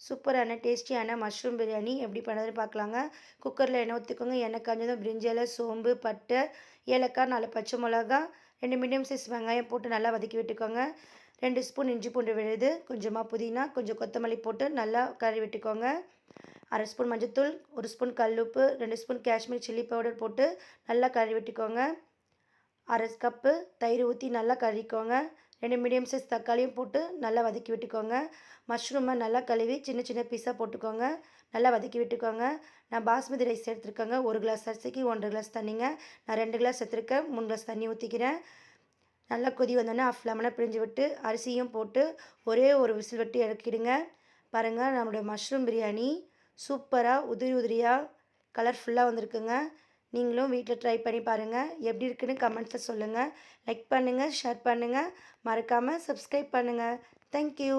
சூப்பரான டேஸ்டியான மஷ்ரூம் பிரியாணி எப்படி பண்ணுறதுன்னு பார்க்கலாங்க. குக்கரில் எண்ணெய் ஊற்றிக்கோங்க. எண்ணெய் காஞ்சதும் பிரிஞ்சி இலை, சோம்பு, பட்டை, ஏலக்காய், 4 பச்சை மிளகா, 2 மீடியம் சைஸ் வெங்காயம் போட்டு நல்லா வதக்கி விட்டுக்கோங்க. 2 ஸ்பூன் இஞ்சி பூண்டு விழுது, கொஞ்சமாக புதினா, கொஞ்சம் கொத்தமல்லி போட்டு நல்லா கறி விட்டுக்கோங்க. 1/2 ஸ்பூன் மஞ்சள்தூள், 1 ஸ்பூன் கல்லுப்பு, 2 ஸ்பூன் காஷ்மீர் சில்லி பவுடர் போட்டு நல்லா கறி விட்டுக்கோங்க. 1/2 கப்பு தயிர் ஊற்றி நல்லா கறிக்கோங்க. 2 மீடியம் சைஸ் தக்காளியும் போட்டு நல்லா வதக்கி விட்டுக்கோங்க. மஷ்ரூமை நல்லா கழுவி சின்ன சின்ன பீஸாக போட்டுக்கோங்க. நல்லா வதக்கி விட்டுக்கோங்க. நான் பாஸ்மதி ரைஸ் எடுத்துருக்கேங்க. 1 கிளாஸ் அரிசிக்கு 1 1/2 கிளாஸ் தண்ணிங்க. நான் 2 கிளாஸ் எடுத்துருக்கேன். 3 கிளாஸ் தண்ணி ஊற்றிக்கிறேன். நல்லா கொதி வந்தோடனே ஆஃப் லெமனை பிழிஞ்சு விட்டு அரிசியும் போட்டு ஒரே ஒரு விசில் விட்டு இறக்கிடுங்க. பாருங்கள், நம்மளுடைய மஷ்ரூம் பிரியாணி சூப்பராக உதிரி உதிரியாக கலர்ஃபுல்லாக வந்திருக்குங்க. நீங்களும் வீட்டில் ட்ரை பண்ணி பாருங்கள். எப்படி இருக்குன்னு கமெண்ட்ஸில் சொல்லுங்கள். லைக் பண்ணுங்கள், ஷேர் பண்ணுங்கள், மறக்காமல் சப்ஸ்கிரைப் பண்ணுங்கள். தேங்க்யூ.